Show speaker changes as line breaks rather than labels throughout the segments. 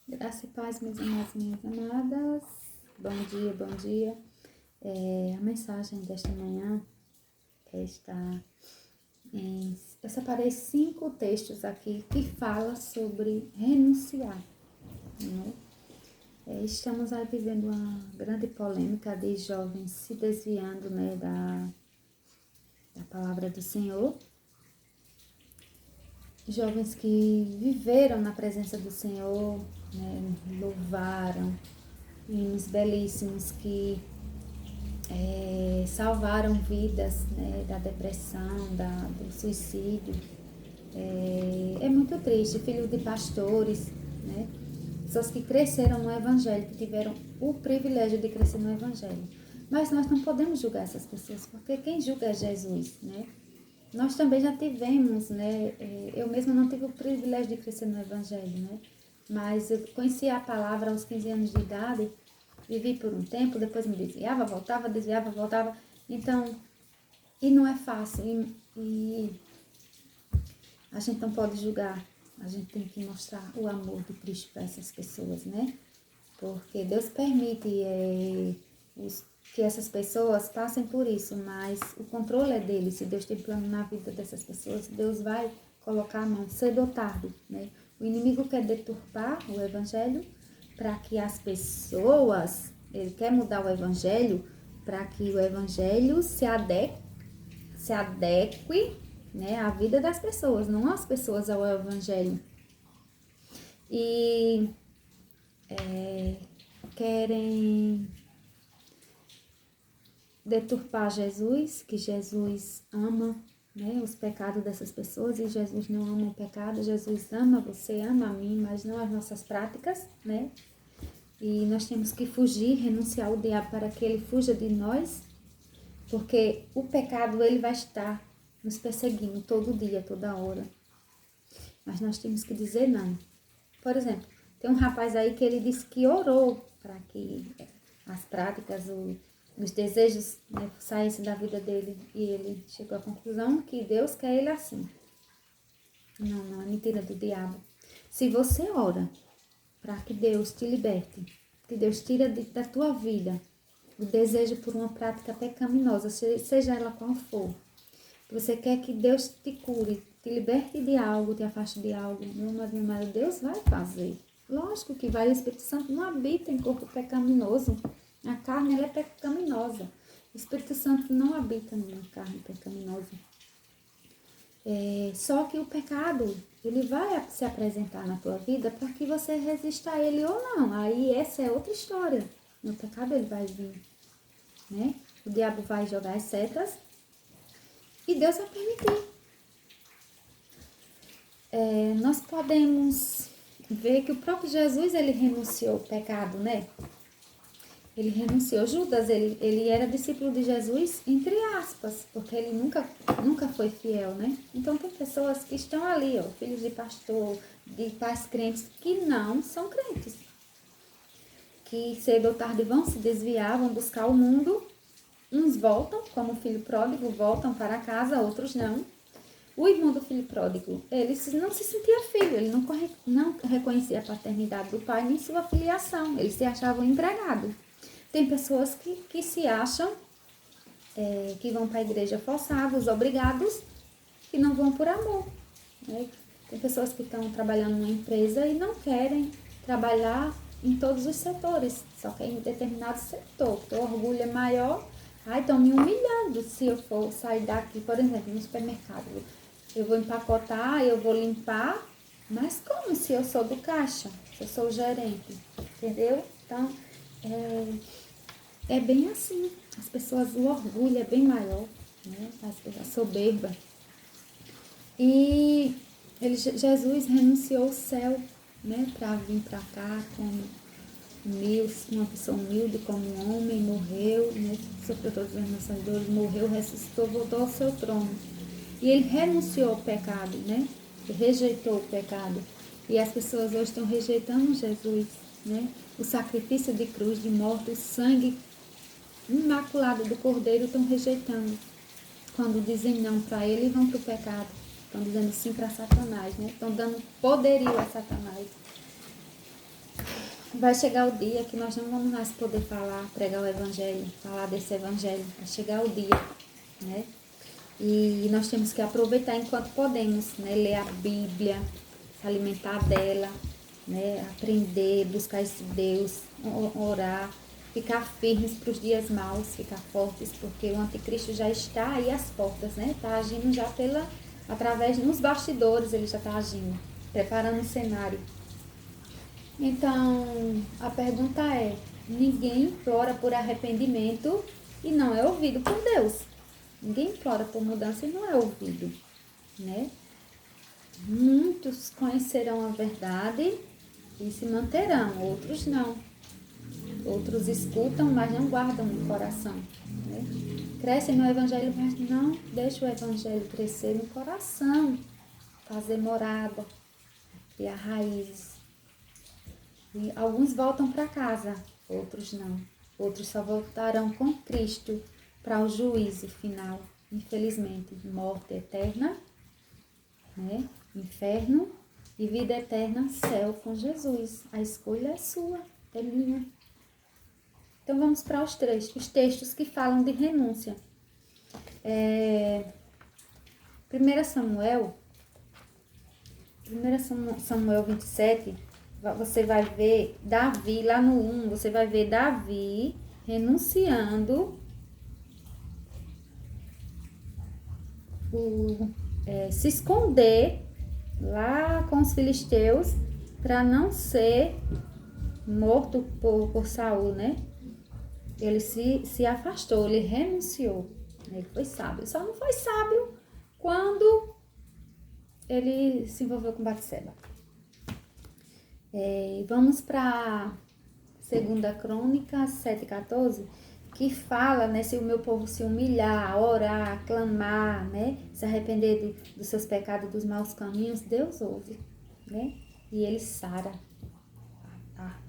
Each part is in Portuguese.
Graça e paz, meus amados, minhas amadas. Bom dia, bom dia. A mensagem desta manhã está eu separei 5 textos aqui que falam sobre renunciar, né? Estamos aí vivendo uma grande polêmica de jovens se desviando, né, da palavra do Senhor. Jovens que viveram na presença do Senhor, né, louvaram, hinos belíssimos que salvaram vidas, né, da depressão, do suicídio. É muito triste, filhos de pastores, né, pessoas que cresceram no Evangelho, que tiveram o privilégio de crescer no Evangelho. Mas nós não podemos julgar essas pessoas, porque quem julga é Jesus, né? Nós também já tivemos, né? Eu mesma não tive o privilégio de crescer no Evangelho, né? Mas eu conheci a palavra aos 15 anos de idade, vivi por um tempo, depois me desviava, voltava, desviava, voltava. Então, e não é fácil. E a gente não pode julgar. A gente tem que mostrar o amor de Cristo para essas pessoas, né? Porque Deus permite que essas pessoas passem por isso, mas o controle é dele. Se Deus tem plano na vida dessas pessoas, Deus vai colocar a mão cedo ou tarde, né? O inimigo quer deturpar o Evangelho para que as pessoas, ele quer mudar o Evangelho para que o Evangelho se adeque, né, à vida das pessoas, não as pessoas ao Evangelho. E querem deturpar Jesus, que Jesus ama, né, os pecados dessas pessoas, e Jesus não ama o pecado. Jesus ama você, ama a mim, mas não as nossas práticas, né? E nós temos que fugir, renunciar ao diabo para que ele fuja de nós, porque o pecado ele vai estar nos perseguindo todo dia, toda hora. Mas nós temos que dizer não. Por exemplo, tem um rapaz aí que ele disse que orou para que as práticas, os desejos, né, saíssem da vida dele. E ele chegou à conclusão que Deus quer ele assim. Não, é mentira do diabo. Se você ora para que Deus te liberte, que Deus tire da tua vida o desejo por uma prática pecaminosa, seja ela qual for, você quer que Deus te cure, te liberte de algo, te afaste de algo, meu amado, Deus vai fazer. Lógico que vai, o Espírito Santo não habita em corpo pecaminoso. A carne, ela é pecaminosa. O Espírito Santo não habita numa carne pecaminosa. Só que o pecado, ele vai se apresentar na tua vida para que você resista a ele ou não. Aí essa é outra história. O pecado, ele vai vir, né? O diabo vai jogar as setas e Deus vai permitir. Nós podemos ver que o próprio Jesus, ele renunciou ao pecado, né? Ele renunciou. Judas, ele era discípulo de Jesus, entre aspas, porque ele nunca foi fiel, né? Então, tem pessoas que estão ali, ó, filhos de pastor, de pais crentes, que não são crentes. Que cedo ou tarde vão se desviar, vão buscar o mundo. Uns voltam, como o filho pródigo, voltam para casa, outros não. O irmão do filho pródigo, ele não se sentia filho, ele não reconhecia a paternidade do pai nem sua filiação, ele se achava um empregado. Tem pessoas que se acham, que vão para a igreja forçados, obrigados, que não vão por amor, né? Tem pessoas que estão trabalhando numa empresa e não querem trabalhar em todos os setores, só querem em determinado setor, porque o orgulho é maior. Estão me humilhando se eu for sair daqui, por exemplo, no supermercado. Eu vou empacotar, eu vou limpar, mas como se eu sou do caixa, se eu sou o gerente, entendeu? Então, é bem assim. As pessoas, o orgulho é bem maior, né? A soberba. E Jesus renunciou ao céu, né? Para vir para cá como uma pessoa humilde, como um homem, morreu, né? Sofreu todas as nossas dores, morreu, ressuscitou, voltou ao seu trono. E ele renunciou ao pecado, né? Ele rejeitou o pecado. E as pessoas hoje estão rejeitando Jesus, né? O sacrifício de cruz, de morte, o sangue imaculado do Cordeiro estão rejeitando. Quando dizem não para ele, vão para o pecado. Estão dizendo sim para Satanás, né? Estão dando poderio a Satanás. Vai chegar o dia que nós não vamos mais poder pregar o evangelho, falar desse evangelho. Vai chegar o dia, né? E nós temos que aproveitar enquanto podemos, né? Ler a Bíblia, se alimentar dela, né? Aprender, buscar esse Deus, orar, ficar firmes para os dias maus, ficar fortes, porque o anticristo já está aí às portas, né? Está agindo já através nos bastidores, ele já está agindo, preparando o cenário. Então, a pergunta é, ninguém implora por arrependimento e não é ouvido por Deus. Ninguém implora por mudança e não é ouvido, né? Muitos conhecerão a verdade e se manterão, outros não. Outros escutam, mas não guardam no coração, né? Crescem no evangelho, mas não deixam o evangelho crescer no coração, fazer morada, criar raízes. E alguns voltam para casa, outros não. Outros só voltarão com Cristo para o juízo final. Infelizmente, morte eterna, né? Inferno e vida eterna, céu com Jesus. A escolha é sua, é minha. Então vamos para os textos que falam de renúncia. 1 Samuel 27, você vai ver Davi, lá no 1, você vai ver Davi renunciando se esconder lá com os filisteus para não ser morto por Saul, né? Ele se afastou, ele renunciou. Ele foi sábio. Só não foi sábio quando ele se envolveu com Batseba. Vamos para 2 Crônicas 7,14, que fala, né, se o meu povo se humilhar, orar, clamar, né, se arrepender dos seus pecados, dos maus caminhos, Deus ouve, né, e Ele sara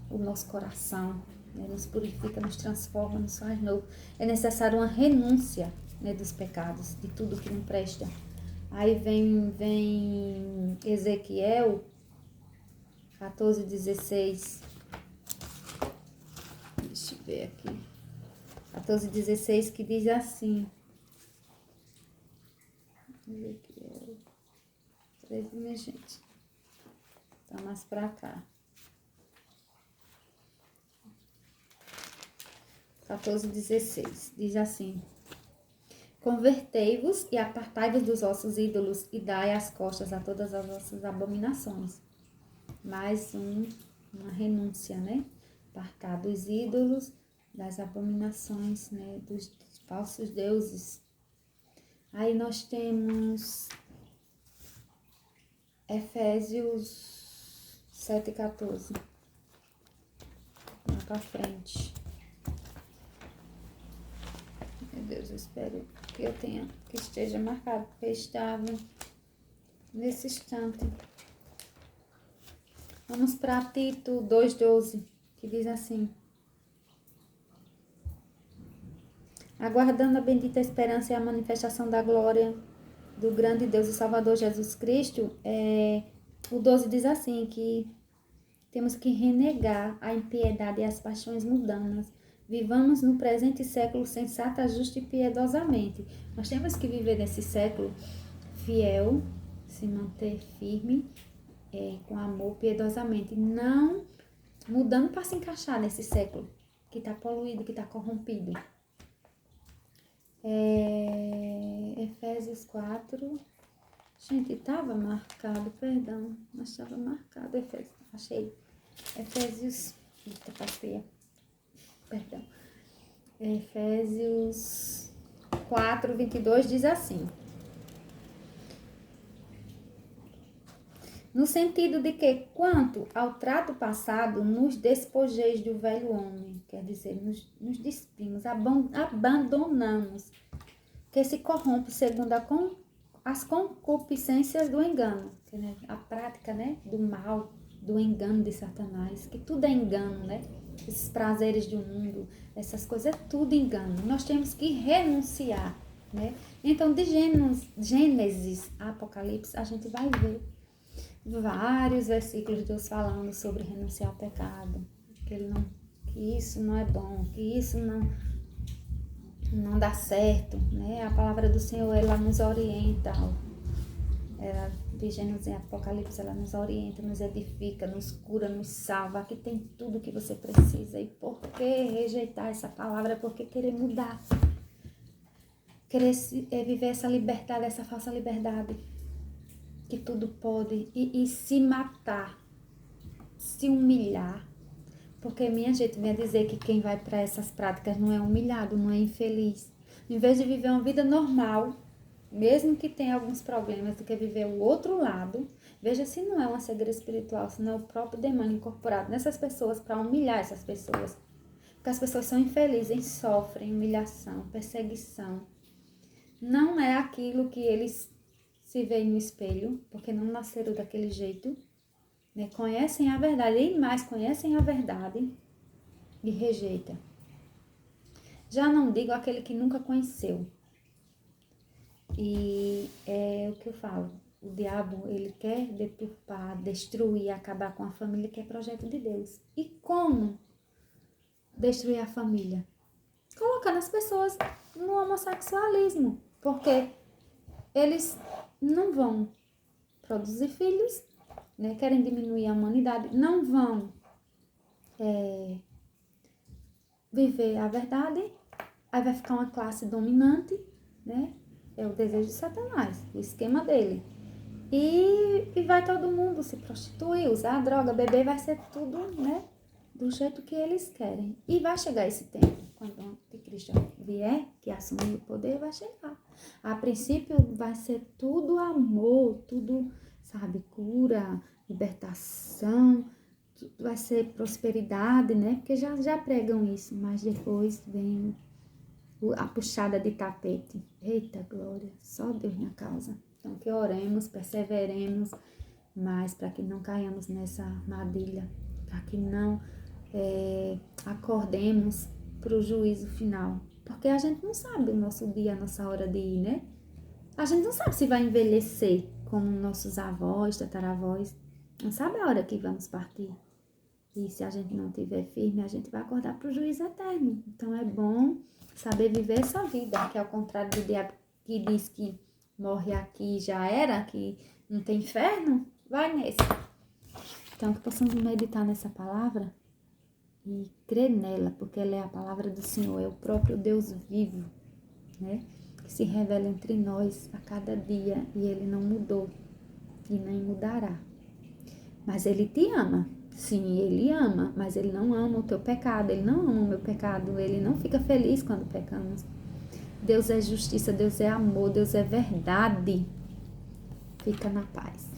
o nosso coração, né, nos purifica, nos transforma, nos faz novo. É necessário uma renúncia, né, dos pecados, de tudo que não presta. Aí vem Ezequiel 14:16. Deixa eu ver aqui. 14:16, que diz assim. Ezequiel. Peraí, minha gente. Tá mais pra cá. 14:16. Diz assim: convertei-vos e apartai-vos dos vossos ídolos e dai as costas a todas as vossas abominações. Mais uma renúncia, né? Apartar dos ídolos, das abominações, né? Dos falsos deuses. Aí nós temos Efésios 7,14. Lá pra frente. Meu Deus, eu espero que esteja marcado, porque estava nesse instante. Vamos para Tito 2,12, que diz assim: aguardando a bendita esperança e a manifestação da glória do grande Deus e Salvador Jesus Cristo, o 12 diz assim, que temos que renegar a impiedade e as paixões mundanas. Vivamos no presente século sensata, justa e piedosamente. Nós temos que viver nesse século fiel, se manter firme, com amor, piedosamente, não mudando para se encaixar nesse século que está poluído, que está corrompido. Efésios 4. Gente, estava marcado, perdão, mas estava marcado. Efésios, achei. Efésios. Eita, passei. Perdão. Efésios 4:22 diz assim: no sentido de que, quanto ao trato passado, nos despojeis do velho homem, quer dizer, nos despimos, abandonamos, que se corrompe segundo as concupiscências do engano, né? A prática, né, do mal, do engano de Satanás, que tudo é engano, né? Esses prazeres do mundo, essas coisas, é tudo engano. Nós temos que renunciar, né? Então, de Gênesis a Apocalipse, a gente vai ver vários versículos de Deus falando sobre renunciar ao pecado, que isso não é bom, que isso não dá certo, né? A palavra do Senhor, ela nos orienta, ela, Gênesis em Apocalipse, ela nos orienta, nos edifica, nos cura, nos salva. Aqui tem tudo que você precisa. E por que rejeitar essa palavra? Por que querer mudar? Querer viver essa liberdade, essa falsa liberdade, que tudo pode, e se matar, se humilhar. Porque minha gente vem dizer que quem vai para essas práticas não é humilhado, não é infeliz. Em vez de viver uma vida normal, mesmo que tenha alguns problemas, do que viver o outro lado, veja se não é uma cegueira espiritual, se não é o próprio demônio incorporado nessas pessoas para humilhar essas pessoas. Porque as pessoas são infelizes, sofrem humilhação, perseguição. Não é aquilo que eles se veem no espelho, porque não nasceram daquele jeito. Né? Conhecem a verdade, e mais conhecem a verdade e rejeita. Já não digo aquele que nunca conheceu. E é o que eu falo, o diabo, ele quer deturpar, destruir, acabar com a família, que é projeto de Deus. E como destruir a família? Colocando as pessoas no homossexualismo, porque eles não vão produzir filhos, né? Querem diminuir a humanidade, não vão viver a verdade, aí vai ficar uma classe dominante, né? É o desejo de Satanás, o esquema dele. E vai todo mundo se prostituir, usar droga, beber, vai ser tudo, né? Do jeito que eles querem. E vai chegar esse tempo, quando o anticristo vier, que assumir o poder, vai chegar. A princípio vai ser tudo amor, tudo, sabe, cura, libertação, tudo vai ser prosperidade, né? Porque já pregam isso, mas depois vem a puxada de tapete. Eita glória, só Deus na causa. Então que oremos, perseveremos, mas para que não caiamos nessa armadilha, para que não acordemos para o juízo final. Porque a gente não sabe o nosso dia, a nossa hora de ir, né? A gente não sabe se vai envelhecer como nossos avós, tataravós. Não sabe a hora que vamos partir. E se a gente não estiver firme, a gente vai acordar para o juízo eterno. Então é bom saber viver essa vida, que ao contrário do diabo que diz que morre aqui e já era, que não tem inferno, vai nesse. Então que possamos meditar nessa palavra e crer nela, porque ela é a palavra do Senhor, é o próprio Deus vivo, né? Que se revela entre nós a cada dia, e Ele não mudou e nem mudará. Mas Ele te ama. Sim, Ele ama, mas Ele não ama o teu pecado, Ele não ama o meu pecado, Ele não fica feliz quando pecamos. Deus é justiça, Deus é amor, Deus é verdade. Fica na paz.